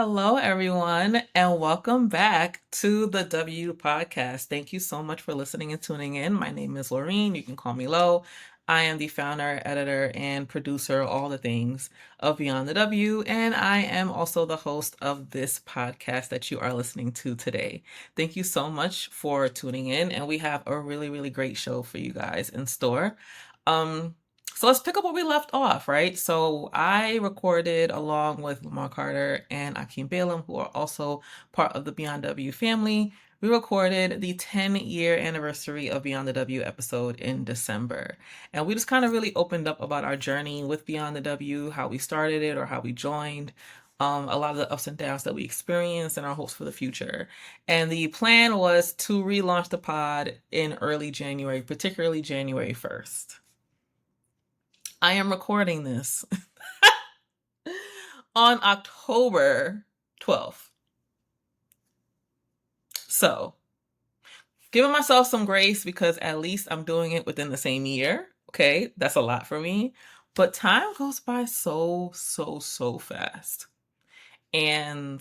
Hello, everyone, and welcome back to the W podcast. Thank you so much for listening and tuning in. My name is Laureen. You can call me Lo. I am the founder, editor, and producer, all the things of Beyond the W, and I am also the host of this podcast that you are listening to today. Thank you so much for tuning in, and we have a really, really great show for you guys in store. Um, so let's pick up where we left off, right? So I recorded along with Lamar Carter and Akeem Balaam, who are also part of the Beyond W family. We recorded the 10-year anniversary of Beyond the W episode in December. And we just kind of really opened up about our journey with Beyond the W, how we started it or how we joined, a lot of the ups and downs that we experienced and our hopes for the future. And the plan was to relaunch the pod in early January, particularly January 1st. I am recording this on October 12th. So, giving myself some grace because at least I'm doing it within the same year. Okay, that's a lot for me. But time goes by so fast. And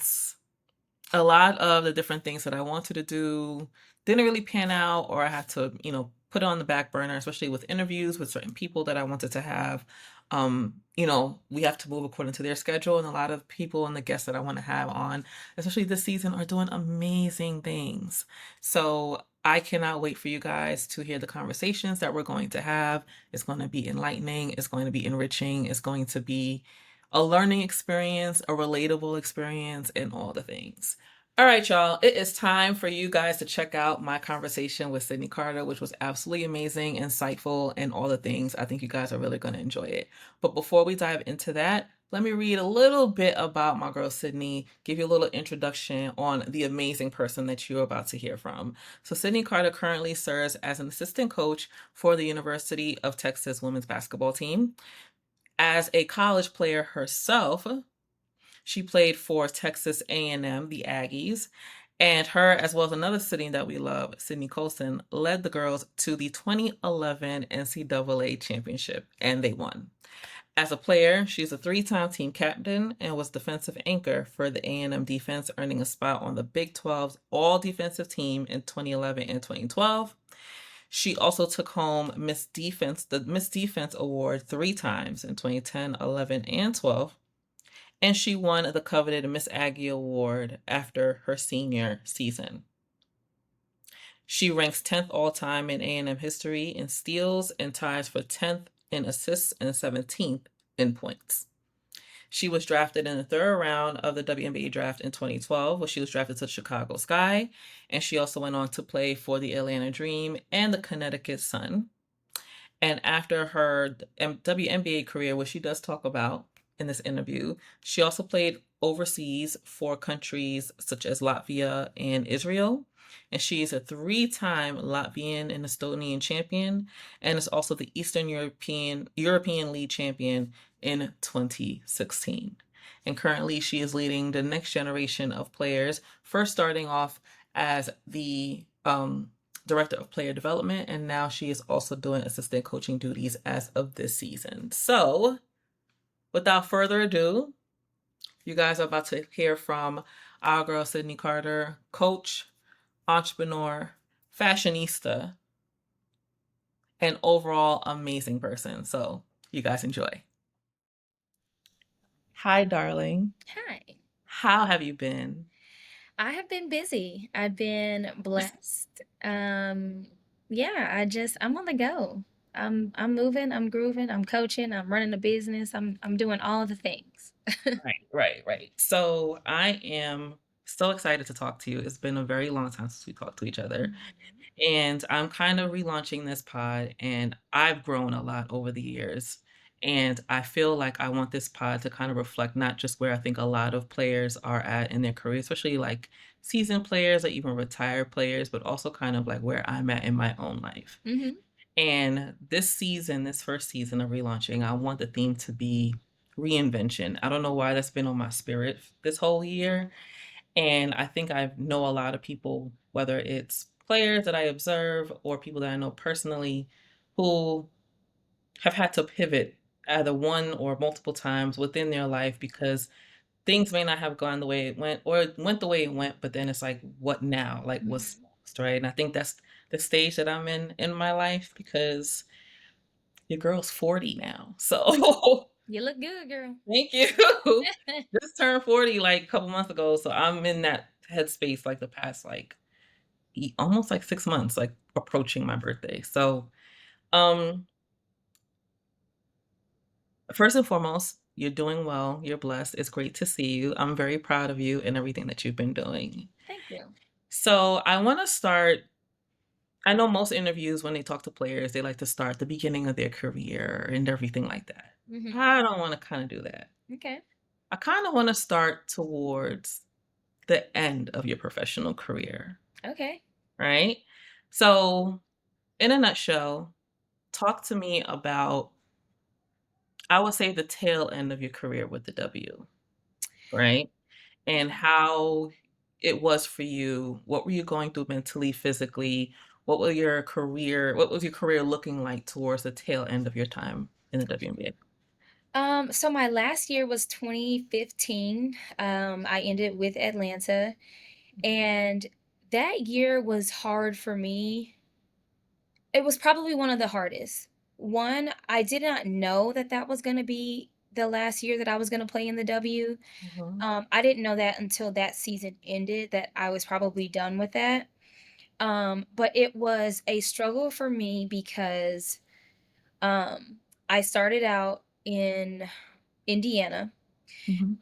a lot of the different things that I wanted to do didn't really pan out, or I had to, put it on the back burner, especially with interviews with certain people that I wanted to have. We have to move according to their schedule, and a lot of people and the guests that I want to have on, especially this season, are doing amazing things. So I cannot wait for you guys to hear the conversations that we're going to have. It's going to be enlightening, it's going to be enriching, it's going to be a learning experience, a relatable experience, and all the things. All right, y'all, it is time for you guys to check out my conversation with Sydney Carter, which was absolutely amazing, insightful, and all the things. I think you guys are really going to enjoy it. But before we dive into that, let me read a little bit about my girl Sydney, give you a little introduction on the amazing person that you're about to hear from. So Sydney Carter currently serves as an assistant coach for the University of Texas women's basketball team. As a college player herself, she played for Texas A&M, the Aggies, and her, as well as another Sydney that we love, Sydney Colson, led the girls to the 2011 NCAA championship, and they won. As a player, she's a three-time team captain and was defensive anchor for the A&M defense, earning a spot on the Big 12's all-defensive team in 2011 and 2012. She also took home the Miss Defense Award 3 times in 2010, 11, and 12. And she won the coveted Miss Aggie Award after her senior season. She ranks 10th all-time in A&M history in steals and ties for 10th in assists and 17th in points. She was drafted in the third round of the WNBA draft in 2012, where she was drafted to Chicago Sky, and she also went on to play for the Atlanta Dream and the Connecticut Sun. And after her WNBA career, which she does talk about in this interview, she also played overseas for countries such as Latvia and Israel. And she is a 3-time Latvian and Estonian champion, and is also the Eastern European League champion in 2016. And currently she is leading the next generation of players, first starting off as the director of player development, and now she is also doing assistant coaching duties as of this season. So without further ado, you guys are about to hear from our girl Sydney Carter, coach, entrepreneur, fashionista, and overall amazing person. So you guys enjoy. Hi, darling. Hi. How have you been? I have been busy. I've been blessed. Yeah, I'm on the go. I'm moving, I'm grooving, I'm coaching, I'm running a business, I'm doing all the things. Right. So I am so excited to talk to you. It's been a very long time since we talked to each other. Mhm. And I'm kind of relaunching this pod, and I've grown a lot over the years. And I feel like I want this pod to kind of reflect not just where I think a lot of players are at in their career, especially like seasoned players or even retired players, but also kind of like where I'm at in my own life. Mhm. And this season, this first season of relaunching, I want the theme to be reinvention. I don't know why that's been on my spirit this whole year. And I think I know a lot of people, whether it's players that I observe or people that I know personally, who have had to pivot either one or multiple times within their life because things may not have gone the way it went or it went the way it went, but then it's like, what now? Like, what's Mhm. next, right? And I think that's the stage that I'm in my life because your girl's 40 now. So You look good, girl. thank you. Just turned 40 like a couple months ago. So I'm in that headspace like the past like almost like 6 months, like approaching my birthday. So um first and foremost, you're doing well. You're blessed. It's great to see you. I'm very proud of you and everything that you've been doing. Thank you. So I want to start. I know most interviews when they talk to players, they like to start the beginning of their career and everything like that. Mhm. I don't want to kind of do that. Okay. I kind of want to start towards the end of your professional career, Okay. right? So, in a nutshell, talk to me about, I would say, the tail end of your career with the W, right? And how it was for you. What were you going through mentally, physically? What was your career looking like towards the tail end of your time in the WNBA? So my last year was 2015. I ended with Atlanta, and that year was hard for me. It was probably one of the hardest. One, I did not know that that was going to be the last year that I was going to play in the W. Mhm, I didn't know that until that season ended that I was probably done with that. But it was a struggle for me because um, I started out in Indiana. mhm,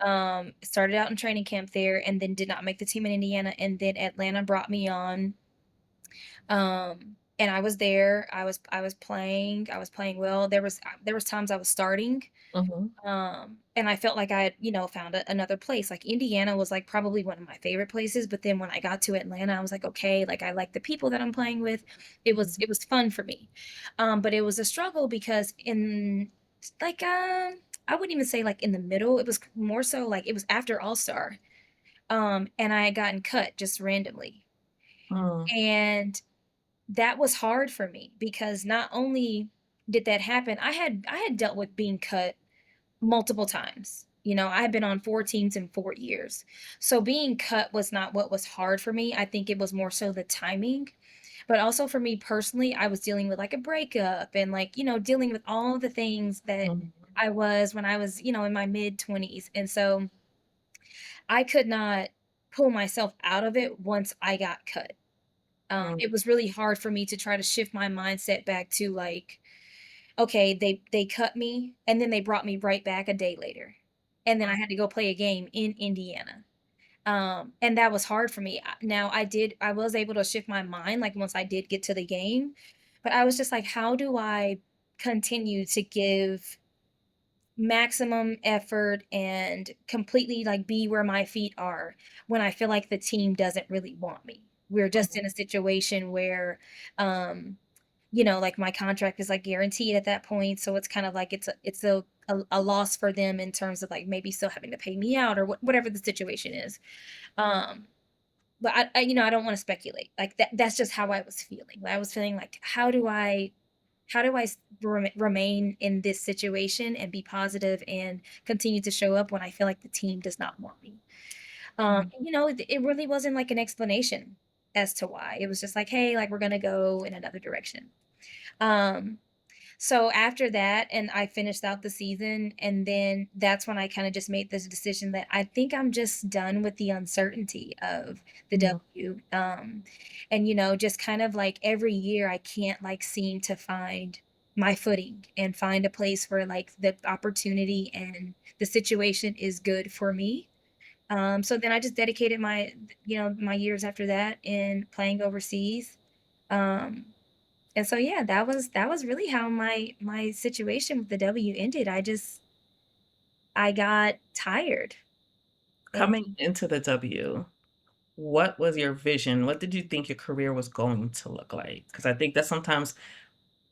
Started out in training camp there and then did not make the team in Indiana. And then Atlanta brought me on. And I was there. I was playing well. There was times I was starting. mhm, And I felt like I had, found another place. Like Indiana was like probably one of my favorite places. But then when I got to Atlanta, I was like, okay, like I like the people that I'm playing with. mhm, It was fun for me. But it was a struggle because in like I wouldn't even say like in the middle. It was more so like it was after All Star. And I had gotten cut just randomly. mm, And that was hard for me because not only did that happen, I had dealt with being cut multiple times. I had been on 4 teams in 4 years. So being cut was not what was hard for me. I think it was more so the timing. But also for me personally, I was dealing with like a breakup and like, dealing with all the things that mhm, I was when I was, in my mid 20s. And so I could not pull myself out of it once I got cut. mm, It was really hard for me to try to shift my mindset back to like, okay, they cut me and then they brought me right back a day later. And then I had to go play a game in Indiana. And that was hard for me. Now I was able to shift my mind like once I did get to the game, but I was just like, how do I continue to give maximum effort and completely like be where my feet are when I feel like the team doesn't really want me? We're just mhm, in a situation where um like my contract is like guaranteed at that point. So it's kind of like it's a loss for them in terms of like maybe still having to pay me out or whatever the situation is. Um, but I don't want to speculate. Like that's just how I was feeling. I was feeling like how do I remain in this situation and be positive and continue to show up when I feel like the team does not want me? mm, It really wasn't like an explanation as to why. It was just like, hey, like we're gonna go in another direction. Um, so after that, and I finished out the season, and then that's when I kind of just made this decision that I think I'm just done with the uncertainty of the mm, W. And just kind of like every year, I can't like seem to find my footing and find a place where like the opportunity and the situation is good for me. So then I just dedicated my years after that in playing overseas. Um, and so yeah, that was really how my situation with the W ended. I got tired. And Coming into the W, what was your vision? What did you think your career was going to look like? Because I think that sometimes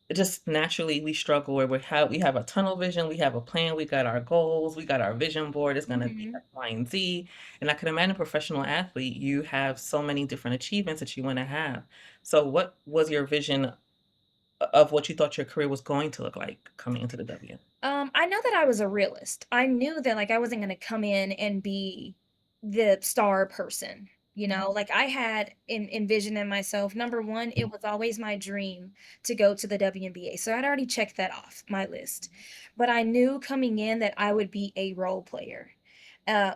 it just naturally we struggle where we have a tunnel vision, we have a plan, we got our goals, we got our vision board, it's gonna be mhm. X, Y, and Z. And I can imagine a professional athlete, you have so many different achievements that you wanna have. So what was your vision of what you thought your career was going to look like coming into the W? I know that I was a realist. I knew that, like, I wasn't gonna come in and be the star person, you know? Like, I had envisioned in myself, number 1, it was always my dream to go to the WNBA, so I'd already checked that off my list. But I knew coming in that I would be a role player.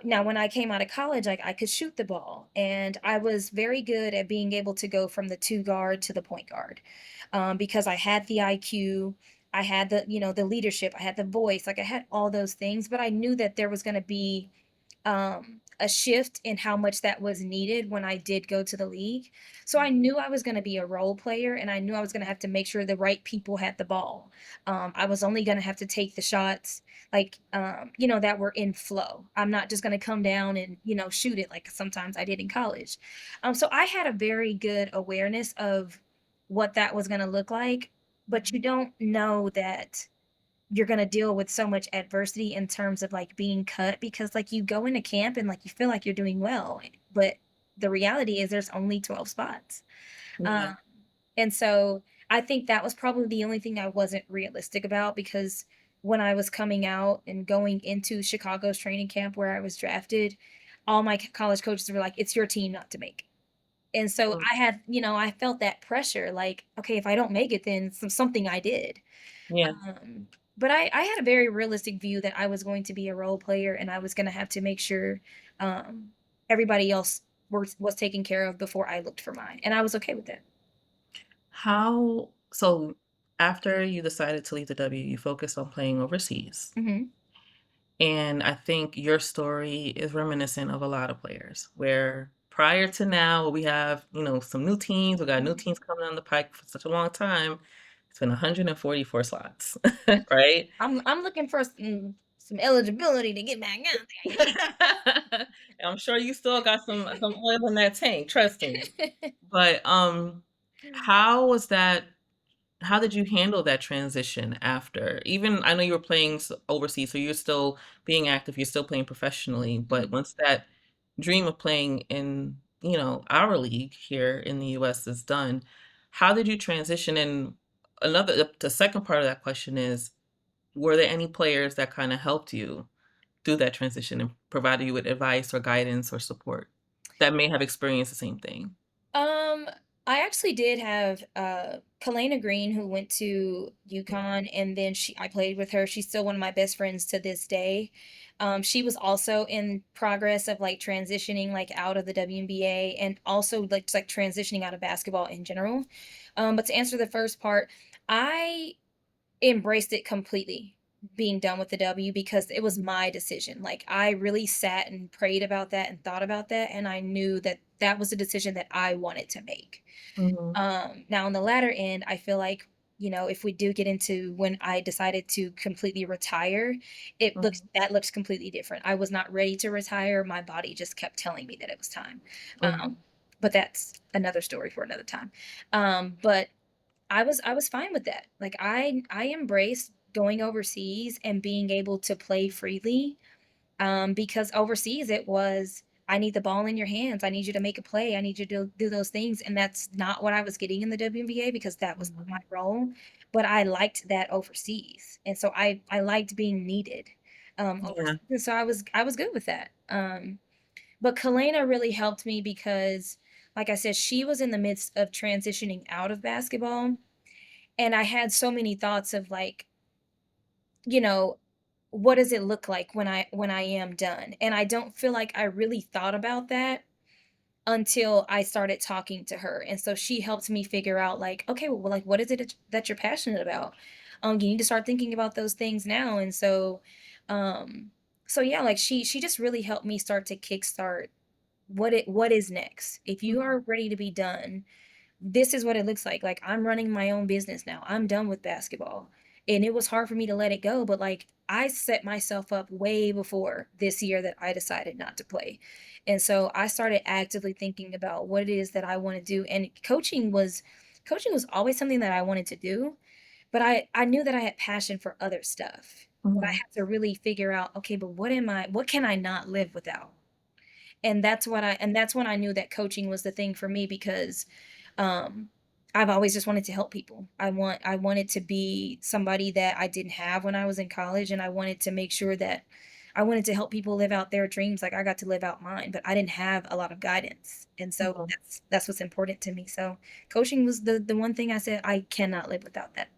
Now when I came out of college, like, I could shoot the ball, and I was very good at being able to go from the 2 guard to the point guard, because I had the IQ, I had the, the leadership, I had the voice, like I had all those things, but I knew that there was going to be a shift in how much that was needed when I did go to the league. So I knew I was going to be a role player and I knew I was going to have to make sure the right people had the ball. I was only going to have to take the shots like, that were in flow. I'm not just going to come down and, shoot it like sometimes I did in college. So I had a very good awareness of what that was going to look like, but you don't know that you're gonna deal with so much adversity in terms of, like, being cut because, like, you go into camp and, like, you feel like you're doing well, but the reality is there's only 12 spots. Yeah. Um, and so I think that was probably the only thing I wasn't realistic about because when I was coming out and going into Chicago's training camp where I was drafted, all my college coaches were like, "It's your team not to make." And so Mm. I felt that pressure, like, "Okay, if I don't make it, then something I did." Yeah. Um, but I had a very realistic view that I was going to be a role player and I was gonna have to make sure, um, everybody else was taken care of before I looked for mine, and I was okay with that. How so after you decided to leave the W, you focused on playing overseas. Mhm, And I think your story is reminiscent of a lot of players where prior to now, we have, some new teams. We got new mhm. teams coming on the pike for such a long time. It's been 144 slots, right? I'm looking for some eligibility to get back out And I'm sure you still got some oil in that tank, trust me. there. But how was that how did you handle that transition after? Even I know you were playing overseas, so you're still being active, you're still playing professionally, but Mhm. once that dream of playing in, our league here in the US is done, how did you transition? And the second part of that question is, were there any players that kind of helped you through that transition and provided you with advice or guidance or support that may have experienced the same thing? Um, I actually did have Kalena Green who went to UConn and then I played with her. She's still one of my best friends to this day. She was also in progress of like transitioning like out of the WNBA and also like just like transitioning out of basketball in general. But to answer the first part, I embraced it completely, being done with the W because it was my decision. Like, I really sat and prayed about that and thought about that, and I knew that that was a decision that I wanted to make. Mhm, Now on the latter end, I feel like, if we do get into when I decided to completely retire, mhm, that looks completely different. I was not ready to retire. My body just kept telling me that it was time. mhm, Um, but that's another story for another time. But I was fine with that. Like, I embraced going overseas and being able to play freely, because overseas it was, "I need the ball in your hands. I need you to make a play. I need you to do those things," and that's not what I was getting in the WNBA because that was not my mhm. role, but I liked that overseas, and so I liked being needed, Yeah. overseas, and so I was good with that, but Kalena really helped me because, like I said, she was in the midst of transitioning out of basketball, and I had so many thoughts of like, you know, what does it look like when I am done? And I don't feel like I really thought about that until I started talking to her. And so she helped me figure out like, okay, well, like what is it that you're passionate about? You need to start thinking about those things now. And um, so yeah, like she just really helped me start to kickstart what is next. If you are Mhm, ready to be done, this is what it looks like. Like, I'm running my own business now. I'm done with basketball. And it was hard for me to let it go, but like I set myself up way before this year that I decided not to play. And so I started actively thinking about what it is that I want to do. And coaching was always something that I wanted to do, but I knew that I had passion for other stuff. But I mhm, had to really figure out, okay, but what can I not live without? And that's when I knew that coaching was the thing for me because um I've always just wanted to help people. I wanted to be somebody that I didn't have when I was in college, and I wanted to make sure that I wanted to help people live out their dreams like I got to live out mine, but I didn't have a lot of guidance. And so Mhm. that's what's important to me. So coaching was the one thing I said I cannot live without that.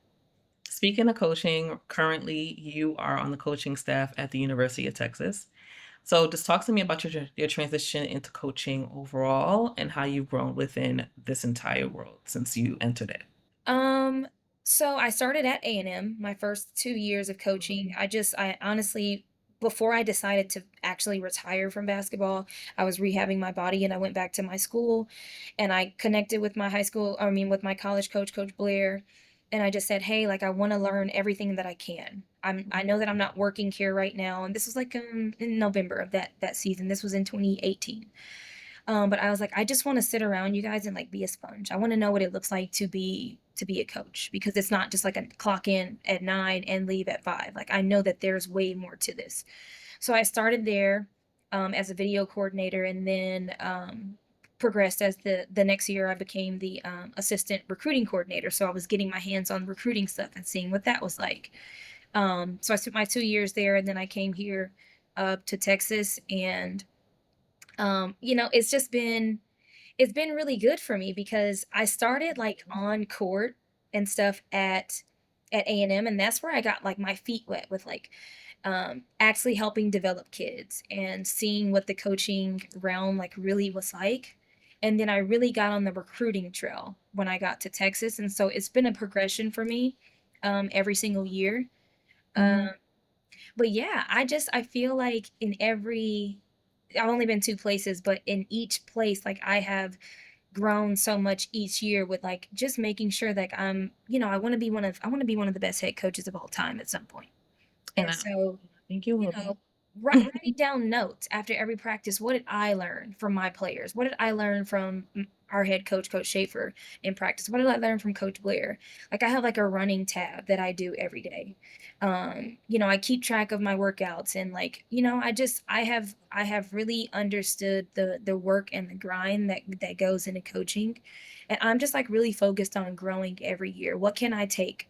Speaking of coaching, currently you are on the coaching staff at the University of Texas. So just talk to me about your transition into coaching overall and how you've grown within this entire world since you entered it. Um, so I started at A&M, my first 2 years of coaching. I honestly before I decided to actually retire from basketball, I was rehabbing my body and I went back to my school and I connected with my high school I mean, with my college coach, Coach Blair, and I just said, "Hey, like, I wanna learn everything that I can. I know that I'm not working here right now," and this was, like, in November of that season. This was in 2018. But I was like, I just want to sit around you guys and like be a sponge. I want to know what it looks like to be a coach because it's not just like a clock in at 9 and leave at 5. Like I know that there's way more to this. So I started there as a video coordinator and then progressed as the next year I became the assistant recruiting coordinator. So I was getting my hands on recruiting stuff and seeing what that was like. So I spent my 2 years there and then I came here to Texas and you know, it's been really good for me because I started like on court and stuff at A&M and that's where I got like my feet wet with like actually helping develop kids and seeing what the coaching realm like really was like. And then I really got on the recruiting trail when I got to Texas. And so it's been a progression for me every single year. Um, Mhm. but yeah, I feel like in every I've only been 2 places, but in each place, like, I have grown so much each year with, like, just making sure that I'm you know, I wanna be one of the best head coaches of all time at some point. And And I so, think you you will know, be. writing down notes after every practice. What did I learn from my players? What did I learn from our head coach, Coach Schaefer, in practice? What did I learn from Coach Blair? Like I have like a running tab that I do every day. You know, I keep track of my workouts and like, you know, I have really understood the work and the grind that goes into coaching. And I'm just like really focused on growing every year. What can I take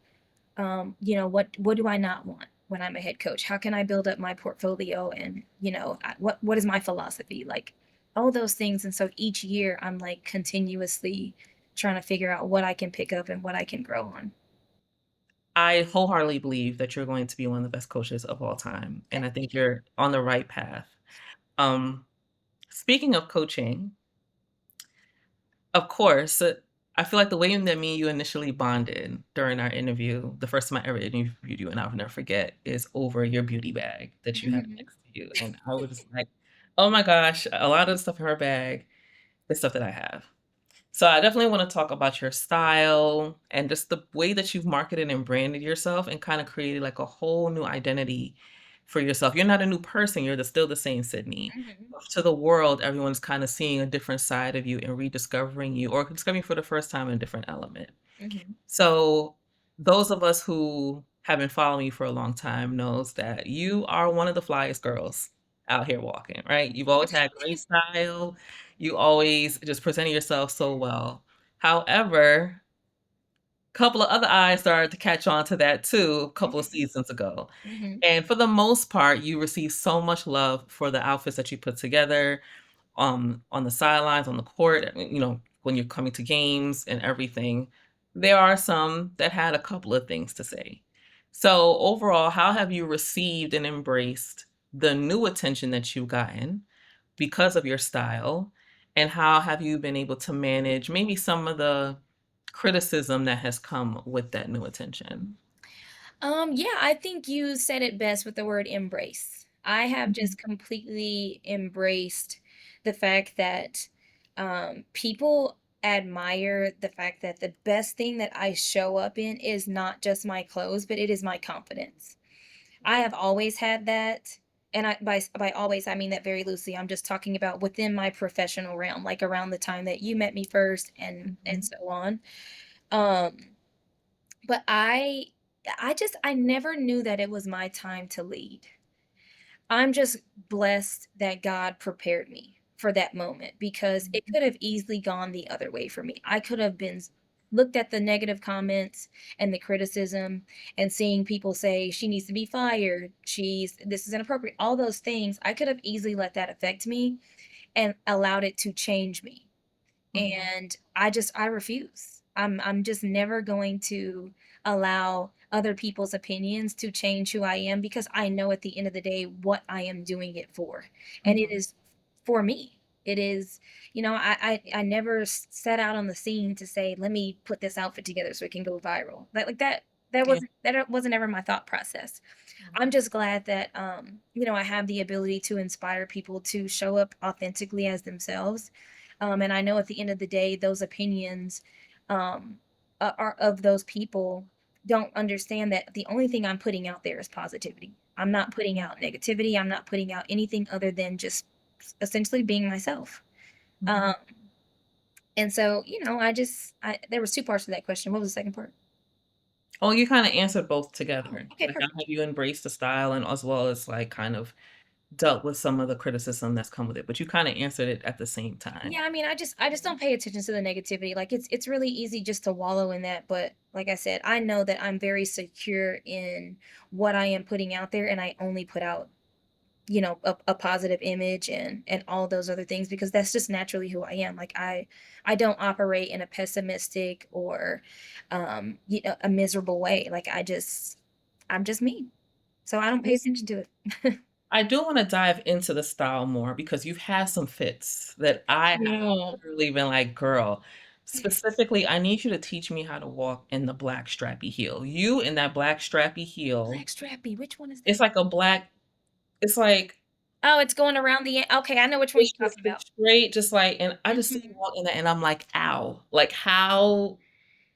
you know, what do I not want when I'm a head coach? How can I build up my portfolio and, you know, what is my philosophy? Like all those things. And so each year I'm like continuously trying to figure out what I can pick up and what I can grow on. I wholeheartedly believe that you're going to be one of the best coaches of all time, and I Thank think you. you're on the right path. Um, Speaking of coaching, of course, I feel like the way that me and you initially bonded during our interview, the first time I ever interviewed you, and I'll never forget, is over your beauty bag that you have Mhm. next to you. And I was just like, oh my gosh, a lot of the stuff in her bag is stuff that I have. So I definitely want to talk about your style and just the way that you've marketed and branded yourself and kind of created like a whole new identity for yourself. You're not a new person, you're still the same Sydney. Mhm. To the world, everyone's kind of seeing a different side of you and rediscovering you or discovering you for the first time in a different element. Mhm. So those of us who have been following you for a long time knows that you are one of the flyest girls out here walking, right? You've always had great style. You always just presenting yourself so well. However, a couple of other eyes started to catch on to that too a couple of Mhm. seasons ago. Mhm. And for the most part, you receive so much love for the outfits that you put together, on the sidelines, on the court, you know, when you're coming to games and everything. There are some that had a couple of things to say. So overall, how have you received and embraced the new attention that you've gotten because of your style? And how have you been able to manage maybe some of the criticism that has come with that new attention? Yeah, I think you said it best with the word embrace. I have Mhm, just completely embraced the fact that people admire the fact that the best thing that I show up in is not just my clothes, but it is my confidence. I have always had that. And by always I mean that very loosely. I'm just talking about within my professional realm, like around the time that you met me first and mhm, so on. Um but I never knew that it was my time to lead. I'm just blessed that God prepared me for that moment because it mhm, could have easily gone the other way for me. I could have been looked at the negative comments and the criticism and seeing people say she needs to be fired, she's this is inappropriate, all those things, I could have easily let that affect me and allowed it to change me. Mhm. And I refuse. I'm just never going to allow other people's opinions to change who I am because I know at the end of the day what I am doing it for. And it Mhm. is for me. It is, I never set out on the scene to say, let me put this outfit together so it can go viral. Yeah. That wasn't ever my thought process. Mhm. I'm just glad that I have the ability to inspire people to show up authentically as themselves. And I know at the end of the day, those opinions um, are of those people don't understand that the only thing I'm putting out there is positivity. I'm not putting out negativity. I'm not putting out anything other than just essentially being myself. Mhm. Um, and so, there was two parts to that question. What was the second part? Oh, you kinda answered both Oh, together. okay, Like, how perfect. have you embraced the style and as well as, like, kind of dealt with some of the criticism that's come with it, but you kinda answered it at the same time. Yeah, I mean, I just don't pay attention to the negativity. Like it's really easy just to wallow in that, but like I said, I know that I'm very secure in what I am putting out there and I only put out, a positive image and all those other things because that's just naturally who I am. Like I don't operate in a pessimistic or a miserable way. Like I'm just me. So I don't pay attention to it. I do wanna dive into the style more because you've had some fits that Thank I have you. literally been like, "Girl, specifically, I need you to teach me how to walk in the black strappy heel." You in that black strappy heel, Black Strappy, which one is that? it's like a black it's like Oh, it's going around the okay, I know which one it's you're just talking it's about. straight, just like and I just see you Mhm. walk in that and I'm like, "Ow." Like, how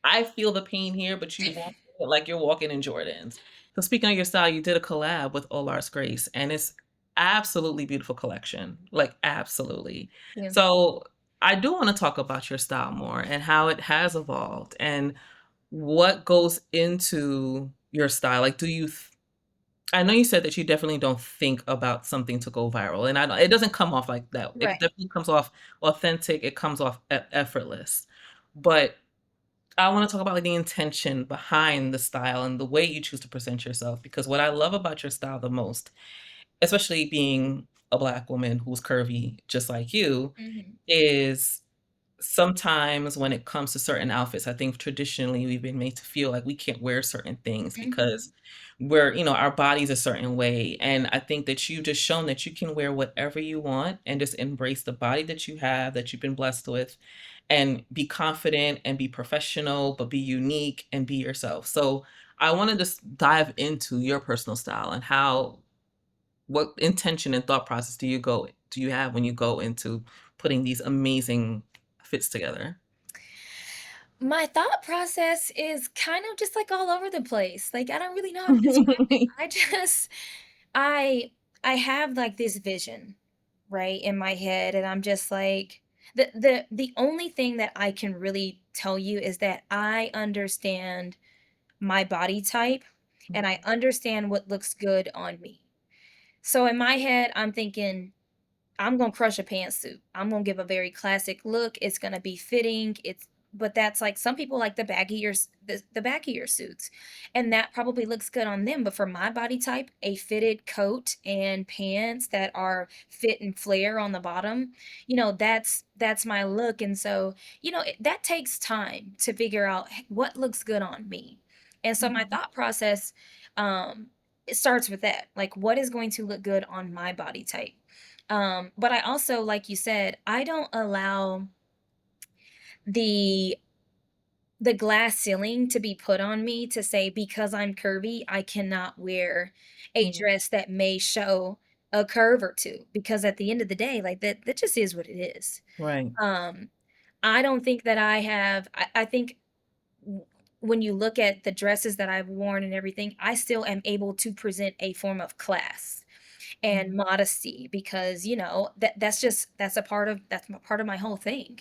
I feel the pain here, but you walk in it like you're walking in Jordans. So speaking of your style, you did a collab with Olar's Grace, and it's absolutely beautiful collection, like, absolutely. Yeah. So, I do wanna talk about your style more and how it has evolved and what goes into your style, like, do you th I know you said that you definitely don't think about something to go viral, and I don't it doesn't come off like that. It Right. definitely comes off authentic, it comes off effortless. But I wanna talk about, like, the intention behind the style and the way you choose to present yourself, because what I love about your style the most, especially being a Black woman who's curvy just like you, Mhm. is sometimes when it comes to certain outfits, I think traditionally we've been made to feel like we can't wear certain things because Mhm. our body's a certain way. And I think that you've just shown that you can wear whatever you want and just embrace the body that you have, that you've been blessed with, and be confident and be professional, but be unique and be yourself. So I want to just dive into your personal style and how what intention and thought process do you have when you go into putting these amazing fits together? My thought process is kind of just, like, all over the place, like, I don't really know how to describe it. I just I I have, like, this vision, right, in my head, and I'm just like the only thing that I can really tell you is that I understand my body type, and I understand what looks good on me. So in my head, I'm thinking I'm gonna crush a pantsuit. I'm gonna give a very classic look. It's gonna be fitting. But that's like some people like the baggier suits, and that probably looks good on them. But for my body type, a fitted coat and pants that are fit and flare on the bottom, that's my look. And so that takes time to figure out what looks good on me. And so my Mhm. thought process, it starts with that, like what is going to look good on my body type. But I also, like you said, I don't allow the the glass ceiling to be put on me to say because I'm curvy, I cannot wear a Mhm. dress that may show a curve or two because at the end of the day, like that just is what it is. Right. Um, I don't think that I think w- when you look at the dresses that I've worn and everything, I still am able to present a form of class and Mhm. modesty because that's a part of my whole thing.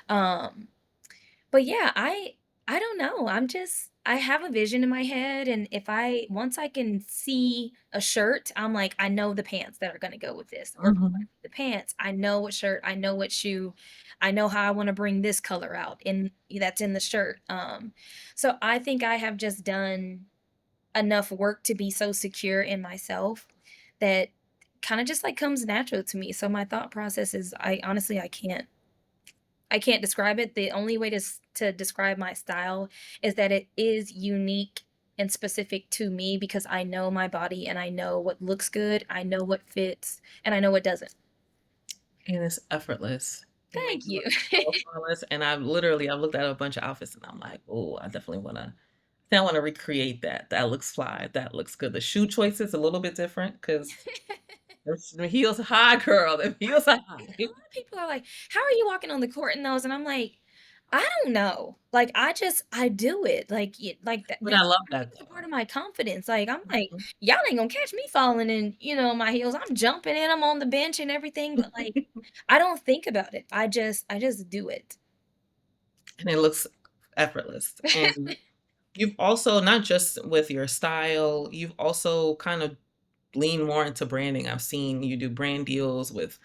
um but yeah, I don't know, I have a vision in my head, and if I once I can see a shirt, I'm like, I know the pants that are gonna go with this, or Mhm. the pants, I know what shirt, I know what shoe, I know how I wanna bring this color out in that's in the shirt. So I think I have just done enough work to be so secure in myself that kinda just, like, comes natural to me. So my thought process is I honestly, I can't describe it. The only way to describe my style is that it is unique and specific to me because I know my body and I know what looks good, I know what fits, and I know what doesn't. And it's effortless. You make Thank it you. look so flawless, and I've looked at a bunch of outfits and I'm like, "Oh, I wanna recreate that. That looks fly. That looks good." The shoe choice is a little bit different 'cause the heels high, girl. The heels are high. A lot of people are like, "How are you walking on the court in those?" And I'm like, "I don't know." Like, I do it. Like, like But I that's love I think that it's a part though. of my confidence. Like, I'm like, Mhm. "Y'all ain't gonna catch me falling in, my heels." I'm jumping in them on the bench and everything, but, like, I don't think about it. I just do it. And it looks effortless, and you've also not just with your style, you've also kind of leaned more into branding. I've seen you do brand deals with,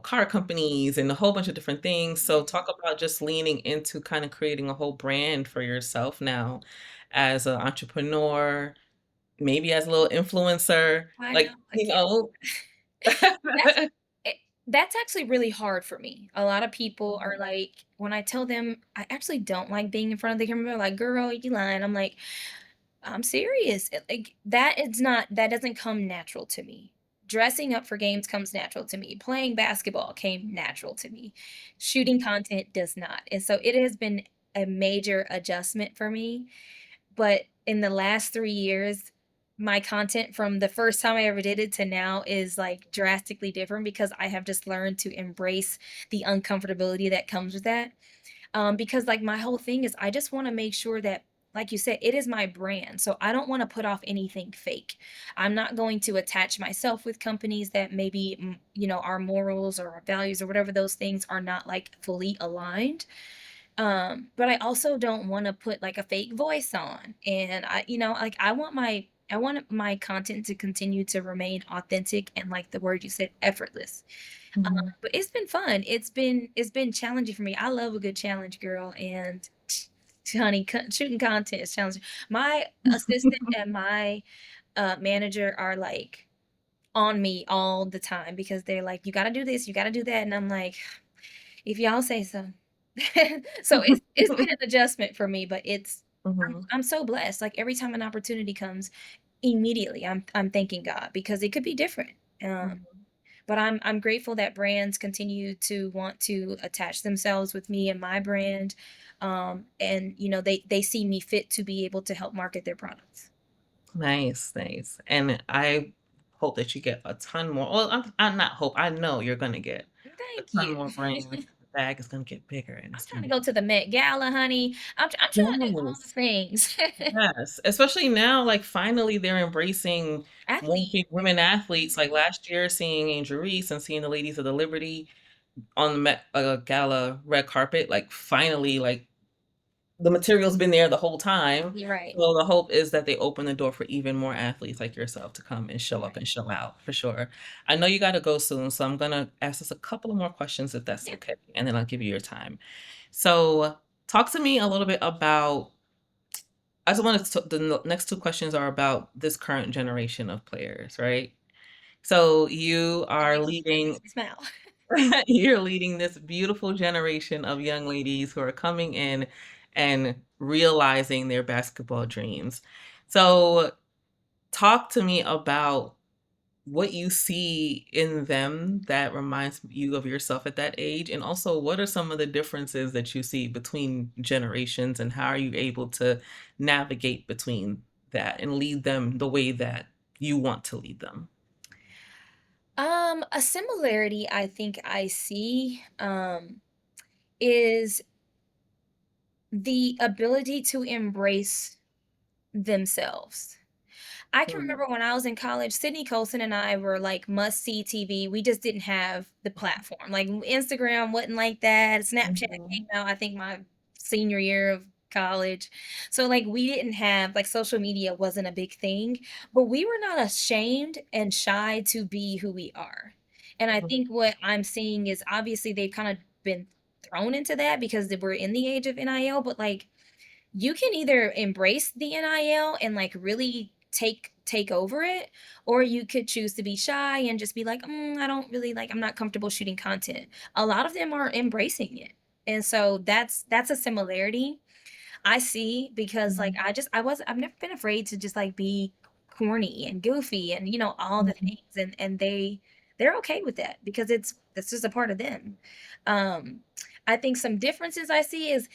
car companies and a whole bunch of different things. So Yeah, talk about just leaning into kind of creating a whole brand for yourself now as an entrepreneur, maybe as a little influencer, I know. like, I can't. That's it that's actually really hard for me. A lot of people are like when I tell them I actually don't like being in front of the camera, they're like, "Girl, you lying." I'm like, "I'm serious." Like, that doesn't come natural to me. Dressing up for games comes natural to me. Playing basketball came natural to me. Shooting content does not. And so it has been a major adjustment for me, but in the last 3 years, my content from the first time I ever did it to now is, like, drastically different because I have just learned to embrace the uncomfortability that comes with that. Because, like, my whole thing is I just wanna make sure that, like you said, it is my brand, so I don't wanna put off anything fake. I'm not going to attach myself with companies that maybe, our morals or our values or whatever those things are not, like, fully aligned. But I also don't wanna put, like, a fake voice on, and like, I want my content to continue to remain authentic and, like the word you said, effortless. Mhm. But it's been fun. It's been challenging for me. I love a good challenge, girl, and honey, shooting content is challenging. My assistant and my, manager are, like, on me all the time because they're like, "You gotta do this, you gotta do that," and I'm like, "If y'all say so." So it's been an adjustment for me, but Mhm. I'm so blessed. Like, every time an opportunity comes, immediately I'm thanking God because it could be different. Mhm. But I'm grateful that brands continue to want to attach themselves with me and my brand, and, they see me fit to be able to help market their products. Nice, nice. And I hope that you get a ton more. Well, I'm not hope. I know you're gonna get a Thank ton you. more brands. The bag is gonna get bigger and I'm it's trying gonna to be go to the Met Gala, honey. I'm trying to do all the yes. things. Yes. Especially now, like finally they're embracing more Athlete. women athletes. Like Mhm. last year, seeing Angel Reese and seeing the Ladies of the Liberty on the Met Gala red carpet, like finally, like the material's been there the whole time. You're right. So the hope is that they open the door for even more athletes like yourself to come and show up Right. and show out for sure. I know you gotta go soon, so I'm gonna ask us a couple of more questions if that's Yeah. okay, and then I'll give you your time. So talk to me a little bit about I just wanted to the next 2 questions are about this current generation of players, right? So you are That leading makes me smile. you're leading this beautiful generation of young ladies who are coming in and realizing their basketball dreams. So, talk to me about what you see in them that reminds you of yourself at that age, and also what are some of the differences that you see between generations, and how are you able to navigate between that and lead them the way that you want to lead them? A similarity I think I see, is the ability to embrace themselves. I can Mhm. remember when I was in college, Sydney Colson and I were like must see TV. We just didn't have the platform. Like Instagram wasn't like that. Snapchat came Mhm. out, I think my senior year of college. So, like, we didn't have like, social media wasn't a big thing, but we were not ashamed and shy to be who we are. And I Mhm. think what I'm seeing is obviously they've kind of been thrown into that because we're in the age of NIL, but, like, you can either embrace the NIL and, like, really take over it, or you could choose to be shy and just be like, I don't really like, I'm not comfortable shooting content." A lot of them are embracing it, and so that's a similarity I see because, like, Mhm. I've never been afraid to just, like, be corny and goofy and, all the Mhm. things, and they're okay with that because that's just a part of them. Um, I think some differences I see is,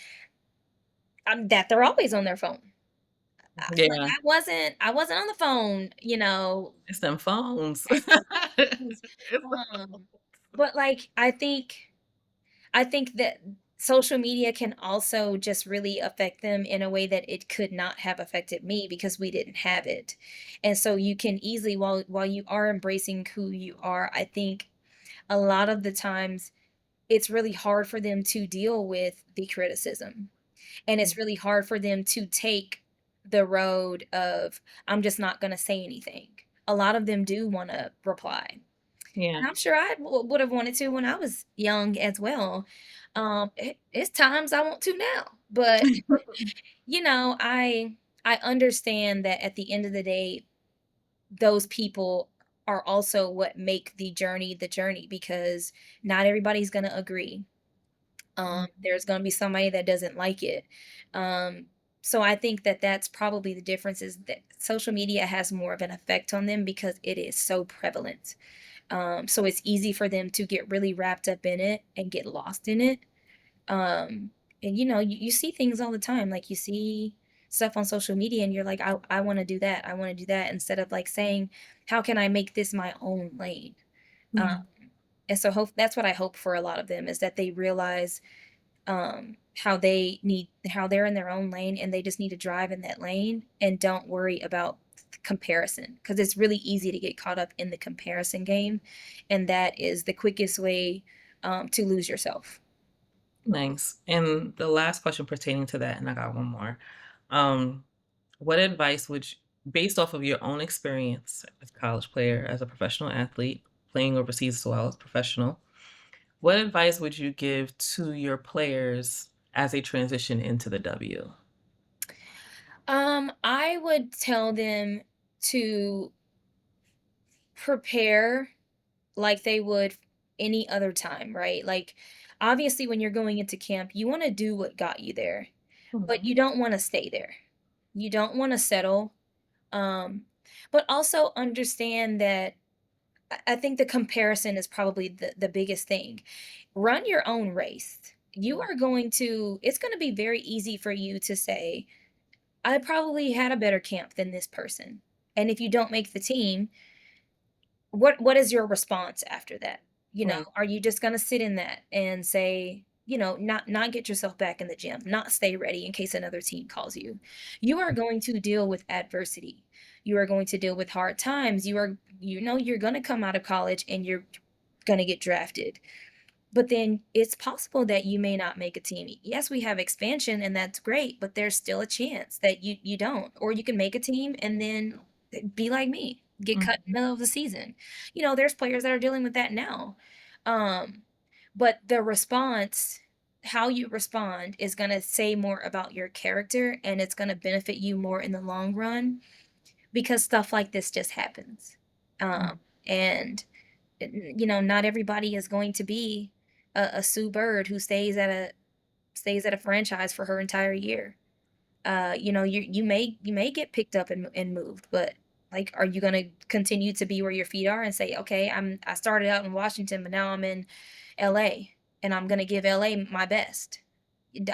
that they're always on their phone. Like, Yeah, I wasn't on the phone, it's them phones. things, It's the um, but, like, I think that social media can also just really affect them in a way that it could not have affected me because we didn't have it. And so you can easily, while you are embracing who you are, I think a lot of the times it's really hard for them to deal with the criticism. And it's really hard for them to take the road of, I'm just not going to say anything. A lot of them do want to reply. Yeah. And I'm sure I would have wanted to when I was young as well. It's times I want to now, but I understand that at the end of the day, those people are also what make the journey because not everybody's gonna agree. There's gonna be somebody that doesn't like it. Um, so I think that that's probably the difference is that social media has more of an effect on them because it is so prevalent. So it's easy for them to get really wrapped up in it and get lost in it. Um, and you see things all the time. Like you see stuff on social media and you're like, I want to do that. I want to do that instead of like saying, how can I make this my own lane? Um, Mhm. and so that's what I hope for a lot of them is that they realize how they're in their own lane and they just need to drive in that lane and don't worry about comparison because it's really easy to get caught up in the comparison game, and that is the quickest way to lose yourself. Nice. And the last question pertaining to that, and I got one more. Um, what advice would you, based off of your own experience as a college player, as a professional athlete, playing overseas as well as professional, what advice would you give to your players as they transition into the W? I would tell them to prepare like they would any other time, right? Like, obviously, when you're going into camp, you want to do what got you there, but Mhm. you don't want to stay there. You don't want to settle. Um, but also understand that I think the comparison is probably the biggest thing. Run your own race. It's going to be very easy for you to say, I probably had a better camp than this person. And if you don't make the team, what is your response after that? Right. Are you just gonna sit in that and say, not get yourself back in the gym, not stay ready in case another team calls you? You are going to deal with adversity. You are going to deal with hard times. You're gonna come out of college and you're gonna get drafted. But then it's possible that you may not make a team. Yes, we have expansion and that's great, but there's still a chance that you don't. Or you can make a team and then be like me, get cut in Mhm. the middle of the season. There's players that are dealing with that now. Um, but the response, how you respond is going to say more about your character and it's going to benefit you more in the long run because stuff like this just happens. Mhm. And not everybody is going to be a Sue Bird who stays at a franchise for her entire year. You may get picked up and moved, but like, are you gonna continue to be where your feet are and say, okay, I started out in Washington, but now I'm in LA and I'm gonna give LA my best.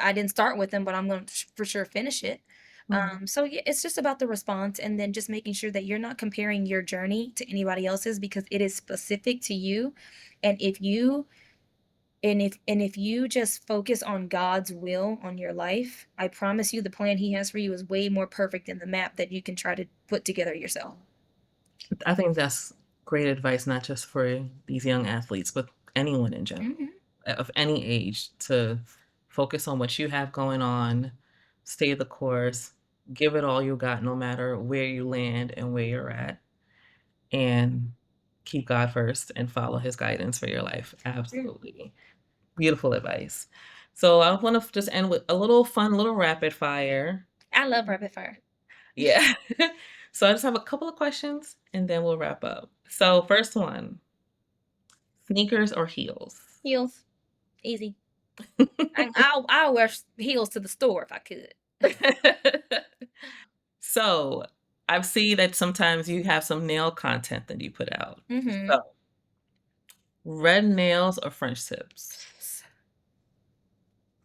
I didn't start with them, but I'm gonna for sure finish it. Mhm. So yeah, it's just about the response and then just making sure that you're not comparing your journey to anybody else's because it is specific to you. And if you just focus on God's will on your life, I promise you the plan he has for you is way more perfect than the map that you can try to put together yourself. I think that's great advice, not just for these young athletes, but anyone in general, Mhm. of any age, to focus on what you have going on, stay the course, give it all you got no matter where you land and where you're at, and keep God first and follow his guidance for your life. Mm. Absolutely. Beautiful advice. So I want to just end with a little fun, little rapid fire. I love rapid fire. Yeah. So I just have a couple of questions and then we'll wrap up. So first one, sneakers or heels? Heels, easy. I'll wear heels to the store if I could. So I've seen that sometimes you have some nail content that you put out. Mhm. So red nails or French tips?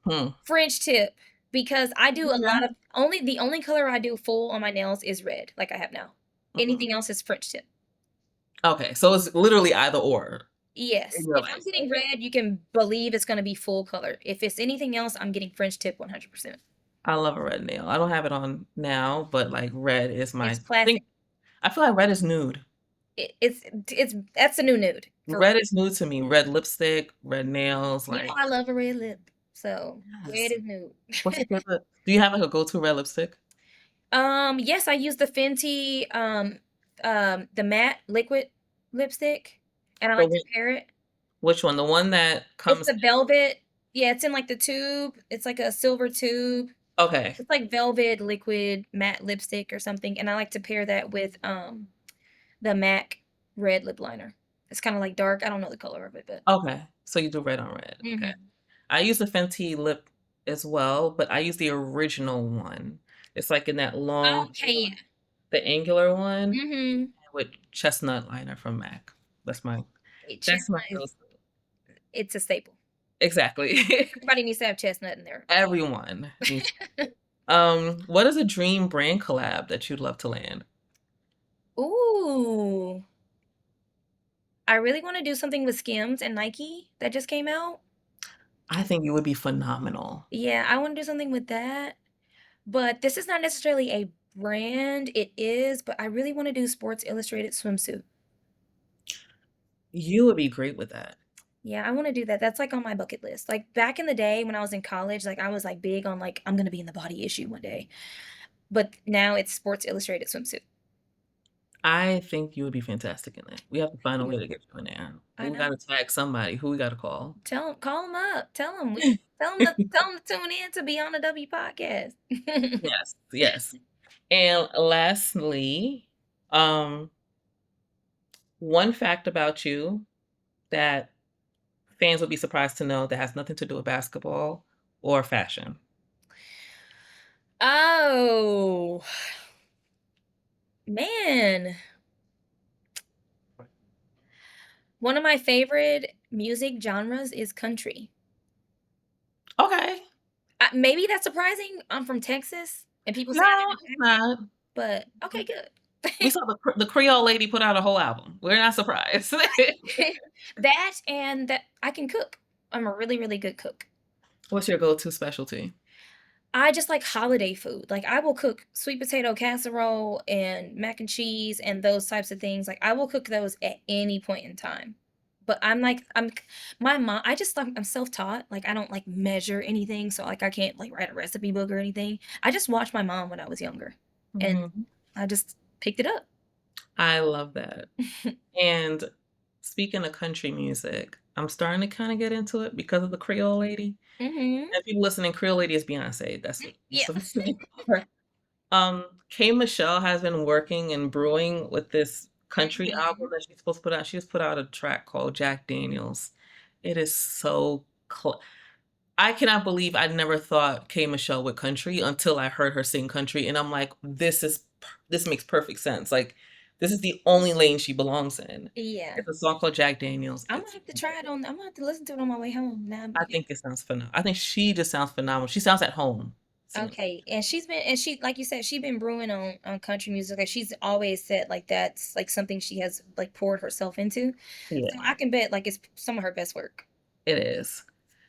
Hmm. French tip, because I do a Okay. lot of only the only color I do full on my nails is red, like I have now. Mhm. Anything else is French tip. Okay, so it's literally either or in Yes. your If I'm life. getting Okay. red, you can believe it's gonna be full color. If it's anything else, I'm getting French tip 100%. I love a red nail. I don't have it on now, but like red is my It's I classic. think I feel like red is nude. It's that's a new nude for Red is nude to me. Red lipstick, red nails, you know like I love a red lip, so red yes. is nude. What's your favorite? Do you have like a go-to red lipstick? Yes, I use the Fenty, the matte liquid lipstick, and I The like to one, pair it. which one? The one that It's comes the velvet. Yeah, it's in like the tube. It's like a silver tube. okay. It's like velvet liquid matte lipstick or something, and I like to pair that with the MAC red lip liner. It's kind of like dark. I don't know the color of it, but Okay. So you do red on red. Okay. hmm I use the Fenty lip as well, but I use the original one. It's like in that long okay, yeah. the angular one hmm with chestnut liner from MAC. That's my that's my Chestnut is go-to. it's a staple. Exactly. Everybody needs to have chestnut in there. Everyone needs what is a dream brand collab that you'd love to land? Ooh, I really want to do something with Skims and Nike that just came out. I think you would be phenomenal. Yeah, I want to do something with that. But this is not necessarily a brand. It is, but I really want to do Sports Illustrated swimsuit. You would be great with that. Yeah, I want to do that. That's like on my bucket list. Like back in the day when I was in college, like I was like big on like I'm gonna be in the body issue one day. But now it's Sports Illustrated swimsuit. I think you would be fantastic in that. We have to find a You. way to get you in there. I We know. gotta tag somebody. Who we gotta call? Tell them, call them up. Tell them to tune in to be on the W podcast. Yes, yes. And lastly, um, one fact about you that fans would be surprised to know that has nothing to do with basketball or fashion. Oh man, one of my favorite music genres is country. Okay. Maybe that's surprising. I'm from Texas, and people say I No, have it's an accent, not. but okay, We good. saw the Creole lady put out a whole album. We're not surprised. That and that I can cook. I'm a really, really good cook. What's your go-to specialty? I just like holiday food. Like I will cook sweet potato casserole and mac and cheese and those types of things. Like I will cook those at any point in time. But I'm my mom. I just like I'm self-taught. Like I don't like measure anything, so like I can't like write a recipe book or anything. I just watched my mom when I was younger, and Mhm. I just picked it up. I love that. And speaking of country music, I'm starting to kinda get into it because of the Creole lady. Mhm. And people listening, Creole lady is Beyoncé. That's Yeah. the name of her. K Michelle has been working and brewing with this country album Mhm. that she's supposed to put out. She just put out a track called Jack Daniels. It is so I cannot believe I never thought K Michelle would country until I heard her sing country, and I'm like, this makes perfect sense. Like, this is the only lane she belongs in. Yeah. It's a song called Jack Daniels. I'm gonna It's have to try it on. I'm gonna have to listen to it on my way home now I because think it sounds phenomenal. I think she just sounds phenomenal. She sounds at home singing. okay, and she like you said, she's been brewing on country music. Like she's always said like that's like something she has like poured herself into. So Yeah, I can bet like it's some of her best work. it is.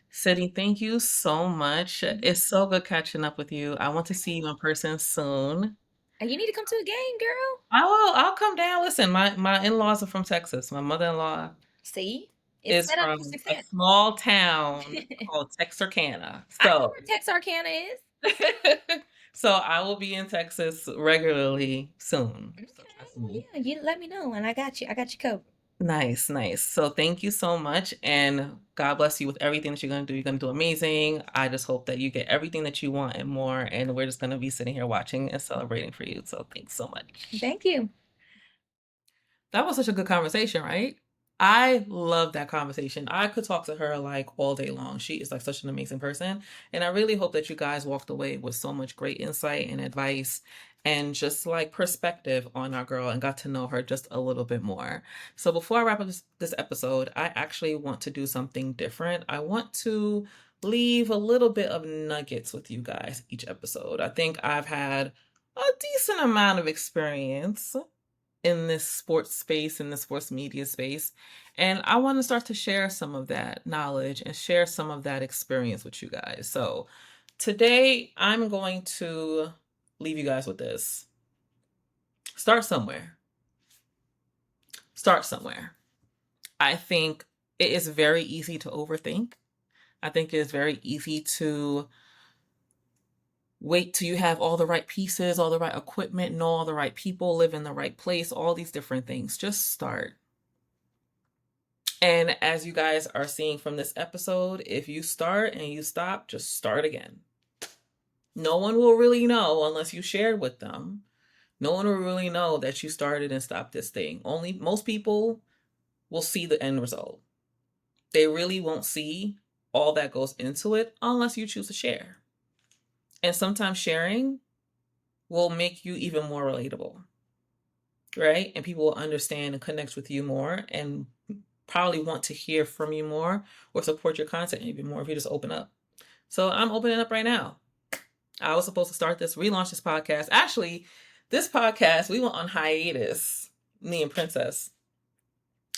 Sydney, thank you so much. It's so good catching up with you. I want to see you in person soon. And you need to come to a game, girl. I will. I'll come down. Listen, my in-laws are from Texas. My mother-in-law See, it's is set up for from a success. small town called Texarkana. I know So where Texarkana is. So I will be in Texas regularly soon. Okay, So trust well, me. yeah, you let me know, and I got you. I got you covered. Nice, nice. So thank you so much, and God bless you with everything that you're gonna do. You're gonna do amazing. I just hope that you get everything that you want and more, and we're just gonna be sitting here watching and celebrating for you. So thanks so much. Thank you. That was such a good conversation, right? I love that conversation. I could talk to her like all day long. She is like such an amazing person. And I really hope that you guys walked away with so much great insight and advice and just like perspective on our girl and got to know her just a little bit more. So before I wrap up this episode, I actually want to do something different. I want to leave a little bit of nuggets with you guys each episode. I think I've had a decent amount of experience in this sports space, in the sports media space. And I want to start to share some of that knowledge and share some of that experience with you guys. So today I'm going to leave you guys with this. Start somewhere. Start somewhere. I think it is very easy to overthink. I think it is very easy to wait till you have all the right pieces, all the right equipment, know all the right people, live in the right place, all these different things. Just start. And as you guys are seeing from this episode, if you start and you stop, just start again. No one will really know unless you shared with them. No one will really know that you started and stopped this thing. Only most people will see the end result. They really won't see all that goes into it unless you choose to share. And sometimes sharing will make you even more relatable, right? And people will understand and connect with you more and probably want to hear from you more or support your content even more if you just open up. So I'm opening up right now. I was supposed to start this, relaunch this podcast. Actually, this podcast, we went on hiatus, me and Princess.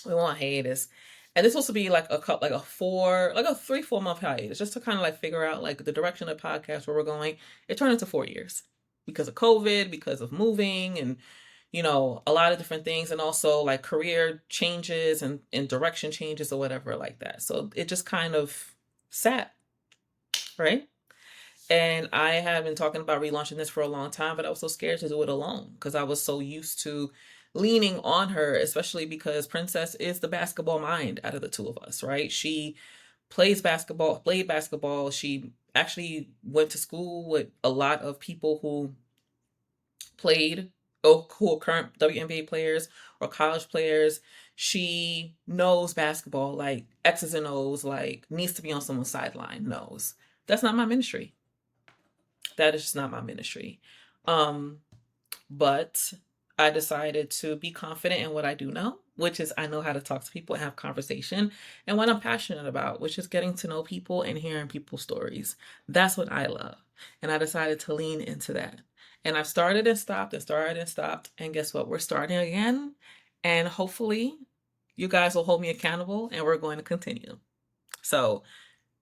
We went on hiatus. And this was to be like a couple, like a 3-4 month hiatus, just to kind of like figure out like the direction of the podcast, where we're going. It turned into 4 years because of COVID, because of moving and a lot of different things, and also like career changes and direction changes or whatever like that. So it just kind of sat, right? And I have been talking about relaunching this for a long time, but I was so scared to do it alone because I was so used to leaning on her, especially because Princess is the basketball mind out of the two of us, right? She played basketball. She actually went to school with a lot of people who played or who are current WNBA players or college players. She knows basketball like X's and O's, like needs to be on someone's sideline, knows. That's not my ministry. That is just not my ministry. Um, but I decided to be confident in what I do know, which is I know how to talk to people and have conversation, and what I'm passionate about, which is getting to know people and hearing people's stories. That's what I love. And I decided to lean into that. And I've started and stopped and started and stopped. And guess what? We're starting again. And hopefully you guys will hold me accountable and we're going to continue. So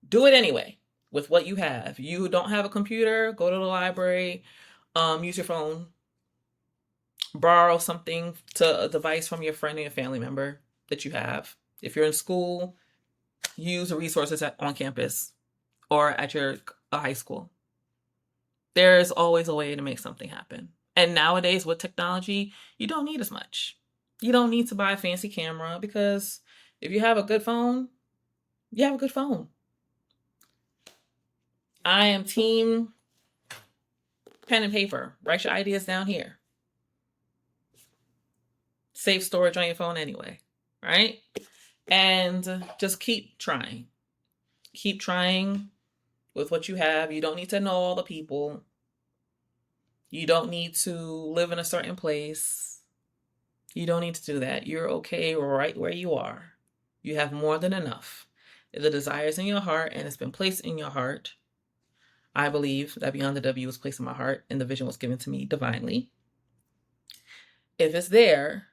do it anyway with what you have. You don't have a computer, go to the library, use your phone, borrow something to a device from your friend or your family member that you have. If you're in school, use the resources on campus or at your high school. There's always a way to make something happen. And nowadays with technology, you don't need as much. You don't need to buy a fancy camera because if you have a good phone, you have a good phone. I am team pen and paper. Write your ideas down here. Save storage on your phone anyway, right? And just keep trying. Keep trying with what you have. You don't need to know all the people. You don't need to live in a certain place. You don't need to do that. You're okay right where you are. You have more than enough. The desire is in your heart and it's been placed in your heart. I believe that Beyond the W was placed in my heart and the vision was given to me divinely. If it's there,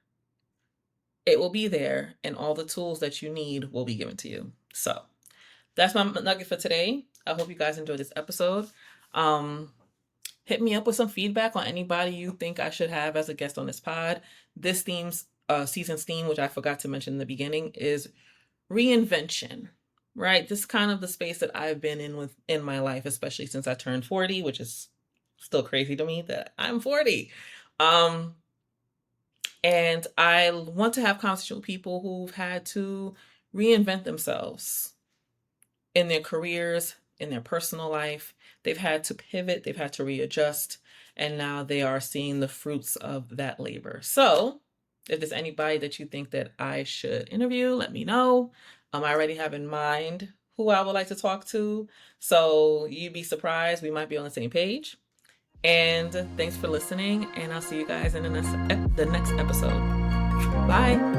it will be there, and all the tools that you need will be given to you. So that's my nugget for today. I hope you guys enjoyed this episode. Hit me up with some feedback on anybody you think I should have as a guest on this pod. This season's theme, which I forgot to mention in the beginning, is Reinvention. right? This is kind of the space that I've been in my life, especially since I turned 40, which is still crazy to me that I'm 40. Um, and I want to have conversations with people who've had to reinvent themselves in their careers, in their personal life. They've had to pivot, they've had to readjust, and now they are seeing the fruits of that labor. So, if there's anybody that you think that I should interview, let me know. I already have in mind who I would like to talk to. So, you'd be surprised, we might be on the same page. And thanks for listening, and I'll see you guys in the next episode. Bye.